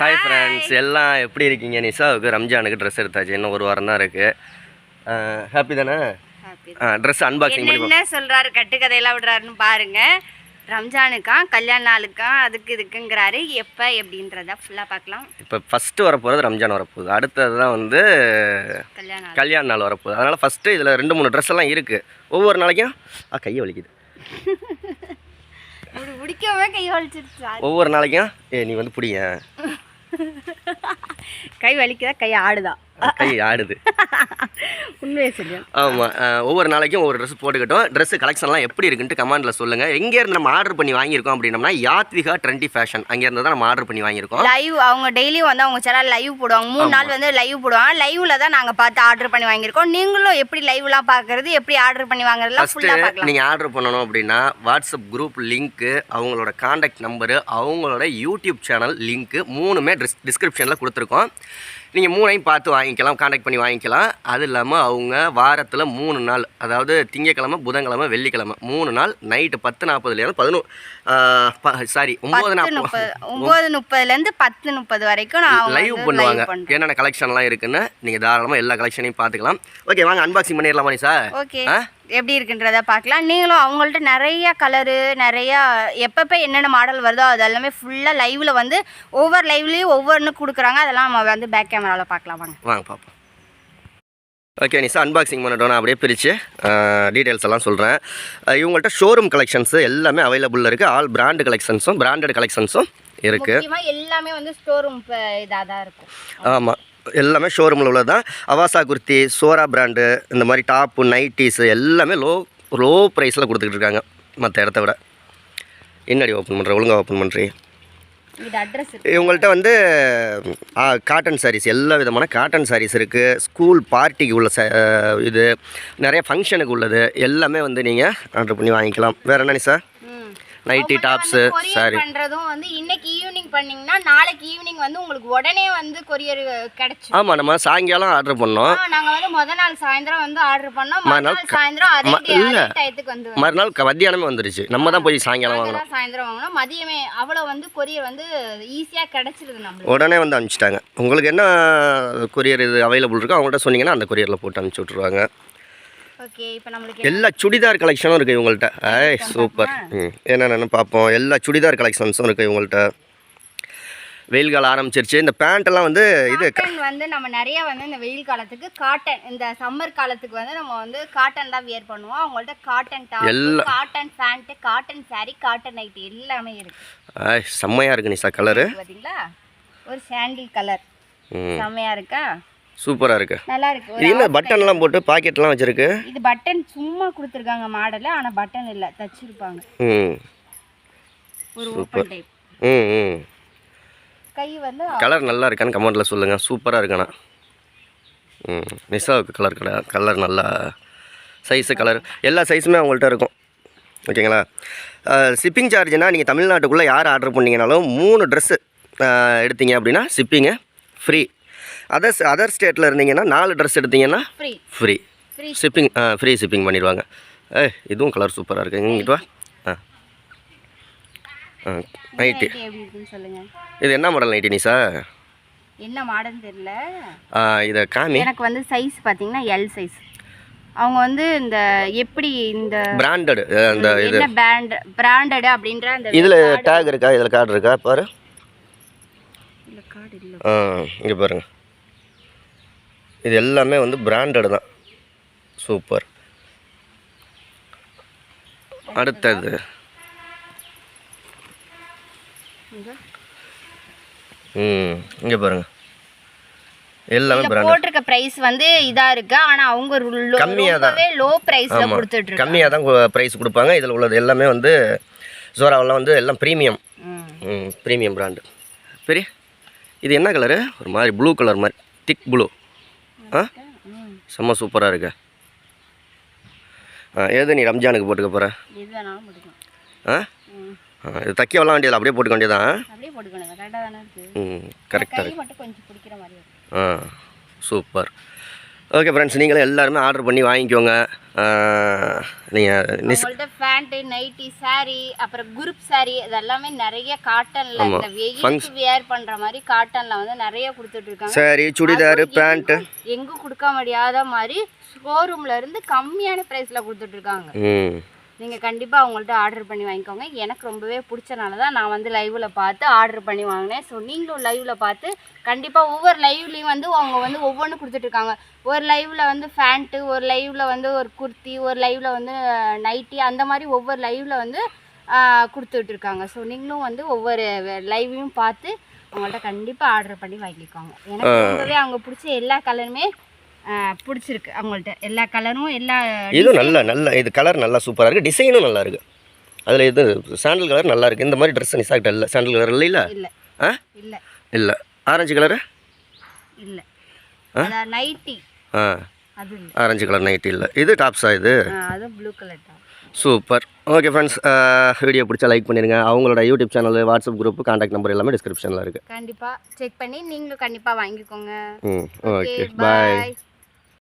Hi friends, எல்லாம் எப்படி இருக்கீங்க? நிஷாவுக்கு ரம்ஜானுக்கு ட்ரெஸ் எடுத்தாச்சு. இன்னும் ஒரு வாரம் தான் இருக்குது. ஹாப்பி தானே? ட்ரெஸ் அன்பாக்சிங் பண்ணி என்ன சொல்கிறாரு, கட்டுக்கதையெல்லாம் விடுறாருன்னு பாருங்கள். ரம்ஜானுக்கா கல்யாண நாளுக்கா அதுக்கு இதுக்குங்கிறாரு. எப்போ எப்படின்றத ஃபுல்லாக பார்க்கலாம். இப்போ ஃபஸ்ட்டு வரப்போகிறது ரம்ஜான் வரப்போகுது. அடுத்தது தான் வந்து கல்யாண நாள் வரப்போகுது. அதனால் ஃபஸ்ட்டு இதில் 2-3 ட்ரெஸ் எல்லாம் இருக்குது. ஒவ்வொரு நாளைக்கும் கையை வலிக்குது. பிடிக்கவே கையை வலிச்சிருச்சு. ஒவ்வொரு நாளைக்கும் நீ வந்து பிடிங்க. கை வலிக்குதா, கை ஆடுதா? கை ஆடுது. உண்மையை சொல்லு. ஆமாம், ஒவ்வொரு நாளைக்கும் ஒவ்வொரு ட்ரெஸ் போட்டுக்கிட்டோம். ட்ரெஸ்ஸு கலெக்ஷன்லாம் எப்படி இருக்குன்ட்டு கமெண்ட்டில் சொல்லுங்கள். எங்கேருந்து நம்ம ஆர்டர் பண்ணி வாங்கியிருக்கோம் அப்படின்னம்னா யாத்விகா ட்ரெண்டி ஃபேஷன், அங்கேருந்து தான் நம்ம ஆர்டர் பண்ணி வாங்கியிருக்கோம். லைவ் அவங்க டெய்லியும் வந்து அவங்க சேனல் லைவ் போடுவாங்க. 3 நாள் வந்து லைவ் போடுவாங்க. லைவ்ல தான் நாங்கள் பார்த்து ஆர்டர் பண்ணி வாங்கியிருக்கோம். நீங்களும் எப்படி லைவ்லாம் பார்க்குறது, எப்படி ஆர்டர் பண்ணி வாங்குறதுலாம் ஃபுல்லாக பார்க்கலாம். நீங்கள் ஆர்டர் பண்ணணும் அப்படின்னா வாட்ஸ்அப் குரூப் லிங்க்கு, அவங்களோட காண்டாக்ட் நம்பரு, அவங்களோட யூடியூப் சேனல் லிங்க்கு 3மே டிஸ்கிரிப்ஷனில் கொடுத்துருக்கோம். நீங்கள் 3ஐயும் பார்த்து வாங்கிக்கலாம், காண்டாக்ட் பண்ணி வாங்கிக்கலாம். அது இல்லாமல் அவங்க வாரத்தில் 3 நாள், அதாவது திங்கக்கிழமை, புதன்கிழமை, வெள்ளிக்கிழமை 3 நாள் நைட்டு 10:40 9:30 10:30 வரைக்கும் நான் லைவ் பண்ணுவாங்க. என்னென்ன கலெக்ஷன்லாம் இருக்குன்னு நீங்கள் தாராளமாக எல்லா கலெக்ஷனையும் பார்த்துக்கலாம். ஓகே, வாங்க அன்பாக்சிங் பண்ணிடலாமா சார்? ஓகே, எப்படி இருக்குன்றத பார்க்கலாம். நீங்களும் அவங்கள்ட்ட நிறைய கலரு, நிறையா எப்பப்போ என்னென்ன மாடல் வருதோ அது எல்லாமே ஃபுல்லாக லைவில் வந்து ஒவ்வொரு லைவ்லேயும் ஒவ்வொன்று கொடுக்குறாங்க. அதெல்லாம் நம்ம வந்து பேக் கேமராவில் பார்க்கலாம். வாங்க பார்ப்போம். ஓகே நிஷா, அன்பாக்சிங் பண்ணிட்டோம். நான் அப்படியே பிரித்து டீட்டெயில்ஸ் எல்லாம் சொல்கிறேன். இவங்கள்ட்ட ஷோரூம் கலெக்ஷன்ஸு எல்லாமே அவைலபிளில் இருக்குது. ஆல் பிராண்டு கலெக்ஷன்ஸும் பிராண்டட் கலெக்ஷன்ஸும் இருக்குது. எல்லாமே வந்து ஸ்டோரூம் இதாக தான் இருக்கும். ஆமாம், எல்லாமே ஷோரூமில் உள்ளது தான். அவாசா குர்த்தி, சோரா பிராண்டு, இந்த மாதிரி டாப்பு, நைட்டிஸு எல்லாமே லோ ப்ரைஸில் கொடுத்துக்கிட்டு இருக்காங்க மற்ற இடத்த விட. என்னடி ஓப்பன் பண்ணுற, ஒழுங்காக ஓப்பன் பண்ணுறீ? இவங்கள்ட்ட வந்து காட்டன் சாரீஸ், எல்லா விதமான காட்டன் சாரீஸ் இருக்குது. ஸ்கூல் பார்ட்டிக்கு உள்ள இது, நிறைய ஃபங்க்ஷனுக்கு உள்ளது எல்லாமே வந்து நீங்கள் ஆர்டர் பண்ணி வாங்கிக்கலாம். வேறு என்ன சார்? நைட்டி, டாப்ஸு, சாரி பண்ணுறதும் வந்து இன்னைக்கு ஈவினிங் பண்ணிங்கன்னா நாளைக்கு ஈவினிங் வந்து உங்களுக்கு உடனே வந்து கொரியர் கிடைச்சிடும். ஆமாம், நம்ம சாயங்காலம் ஆர்டர் பண்ணோம். நாங்கள் வந்து முதல் நாள் சாயந்தரம் வந்து ஆர்டர் பண்ணோம். மறுநாள் சாயந்தரம் அதே டயத்துக்கு வந்து மறுநாள் மத்தியானமே வந்துருச்சு. நம்ம தான் போய் சாயங்காலம் வாங்கணும். சாயந்தரம் வாங்கணும். மதியமே அவ்வளோ வந்து கொரியர் வந்து ஈஸியாக கிடைச்சிருது. நம்ம உடனே வந்து அனுப்பிச்சிட்டாங்க. உங்களுக்கு என்ன கொரியர் இது அவைலபிள் இருக்கோ அவங்கள்ட்ட சொன்னீங்கன்னா அந்த கொரியரில் போட்டு அனுப்பிச்சி விட்ருவாங்க. ஓகே, இப்போ நம்மளுக்கு எல்லா சுடிதார் கலெக்ஷனும் இருக்குது இவங்கள்ட்ட. சூப்பர். என்னென்னு பார்ப்போம். எல்லா சுடிதார் கலெக்ஷன்ஸும் இருக்குது இவங்கள்ட்ட. வெயில் காலம் ஆரம்பிச்சிருச்சு. இந்த பேண்ட்டெல்லாம் வந்து இது வந்து நம்ம நிறைய வந்து இந்த வெயில் காலத்துக்கு காட்டன், இந்த சம்மர் காலத்துக்கு வந்து நம்ம வந்து காட்டன் தான் வியர் பண்ணுவோம். அவங்கள்ட்ட cotton top, cotton pant, cotton sari, cotton nighty எல்லாமே இருக்குது. செம்மையாக இருக்குது நிஷா. கலரு பார்த்தீங்களா? ஒரு சாண்டில் கலர் செம்மையாக இருக்கா? சூப்பராக இருக்கு. நல்லா இருக்கு. இது என்ன பட்டன்லாம் போட்டு பாக்கெட்லாம் வச்சிருக்கு? இது பட்டன் சும்மா கொடுத்துருக்காங்க மாடல், ஆனால் பட்டன் இல்லை, தச்சிருப்பாங்க. ஒரு ஓப்பன் டைப். கை வந்து கலர் நல்லா இருக்கான்னு கமெண்ட்டில் சொல்லுங்கள். சூப்பராக இருக்காண்ணா. நிஷாவுக்கு கலர் நல்லா சைஸு, கலர் எல்லா சைஸுமே அவங்கள்ட்ட இருக்கும். ஓகேங்களா? ஷிப்பிங் சார்ஜ்னால் நீங்கள் தமிழ்நாட்டுக்குள்ளே யார் ஆர்டர் பண்ணிங்கனாலும் 3 ட்ரெஸ்ஸு எடுத்தீங்க அப்படின்னா ஷிப்பிங்கு ஃப்ரீ. அதர் ஸ்டேட்டில் இருந்தீங்கன்னா 4 ட்ரெஸ் எடுத்தீங்கன்னா ஃப்ரீ ஷிப்பிங். ஃப்ரீ ஷிப்பிங் பண்ணிடுவாங்க. இதுவும் கலர் சூப்பராக இருக்குது. இங்கிட்டு வா. நைட்டி இது என்ன மாடல் நைட்டி நிஷா? என்ன மாடல் தெரியல. இதை காமி. எனக்கு வந்து சைஸ் பார்த்தீங்கன்னா எல் சைஸ். அவங்க வந்து இந்த எப்படி இந்த பிராண்டட், அந்த இது என்ன பிராண்டட் அப்படின்ற அந்த இதில் டேக் இருக்கா? இதில் கார்டு இருக்கா பாரு. இங்கே பாருங்கள், இது எல்லாமே வந்து பிராண்டட் தான். சூப்பர். அடுத்தது இங்கே பாருங்கள், எல்லாமே பிராண்டட். போட்டிருக்க பிரைஸ் வந்து இதாக இருக்குது, ஆனால் அவங்க கம்மியாக தான், லோ ப்ரைஸில் கொடுத்துட்டு கம்மியாக தான் ப்ரைஸ் கொடுப்பாங்க. இதில் உள்ளது எல்லாமே வந்து ஜோராவெல்லாம் வந்து எல்லாம் ப்ரீமியம் பிராண்டு. பெரிய இது என்ன கலரு? ஒரு மாதிரி ப்ளூ கலர் மாதிரி, திக் ப்ளூ. செம்ம சூப்பராக இருக்கு. எது நீ ரம்ஜானுக்கு போட்டுக்க போகிற? இது தைக்கவெல்லாம் வேண்டியதில்லை, அப்படியே போட்டுக்க வேண்டியதான். கரெக்டாக இருக்கு. சூப்பர். ஓகே ஃப்ரெண்ட்ஸ், நீங்களும் எல்லாருமே ஆர்டர் பண்ணி வாங்கிக்கோங்க. நீங்கள் உங்கள்ட்ட பேண்ட், நைட்டி, saree, அப்புறம் குரூப் saree இதெல்லாமே நிறைய காட்டன்ல இந்த வெயிலுக்கு வியர் பண்ற மாதிரி காட்டன்ல வந்து நிறைய கொடுத்துட்டு இருக்காங்க. சரி, சுடிதார், பேண்ட் எங்க கொடுக்க முடியாத மாதிரி ஷோரூம்ல இருந்து கம்மியான பிரைஸ்ல கொடுத்துட்டு இருக்காங்க. நீங்கள் கண்டிப்பாக அவங்கள்ட்ட ஆர்டர் பண்ணி வாங்கிக்கோங்க. எனக்கு ரொம்பவே பிடிச்சனால தான் நான் வந்து லைவில் பார்த்து ஆர்டர் பண்ணி வாங்கினேன். ஸோ நீங்களும் லைவில் பார்த்து கண்டிப்பாக ஒவ்வொரு லைவ்லேயும் வந்து அவங்க வந்து ஒவ்வொன்றும் கொடுத்துட்ருக்காங்க. ஒரு லைவில் வந்து ஃபேண்ட்டு, ஒரு லைவில் வந்து ஒரு குர்த்தி, ஒரு லைவில் வந்து நைட்டி, அந்த மாதிரி ஒவ்வொரு லைவில் வந்து கொடுத்துட்ருக்காங்க. ஸோ நீங்களும் வந்து ஒவ்வொரு லைவையும் பார்த்து அவங்கள்ட்ட கண்டிப்பாக ஆர்டர் பண்ணி வாங்கிக்கோங்க. எனக்கு ரொம்பவே அவங்க பிடிச்ச எல்லா கலருமே பிடிச்சிருக்கு. அவங்கள்ட்ட எல்லா கலரும் எல்லா இதுவும் நல்ல இது கலர் நல்லா சூப்பராக இருக்குது. டிசைனும் நல்லா இருக்குது. அதில் இது சாண்டல் கலர் நல்லா இருக்குது. இந்த மாதிரி ட்ரெஸ் நிசாக்கிட்ட இல்லை. சாண்டல் கலர் இல்லை இல்லை இல்லை ஆ இல்லை இல்லை ஆரஞ்சு கலரு இல்லை நைட்டி அது இல்லை. ஆரஞ்சு கலர் நைட்டி இல்லை. இது டாப்ஸா? இது அது blue colour top. Super. Okay friends, video பிடிச்சா லைக் பண்ணிடுங்க. அவங்களோட YouTube channel, WhatsApp group, contact number எல்லாமே டிஸ்கிரிப்ஷனில் இருக்குது. கண்டிப்பாக செக் பண்ணி நீங்களும் கண்டிப்பாக வாங்கிக்கோங்க. ஓகே, பாய்.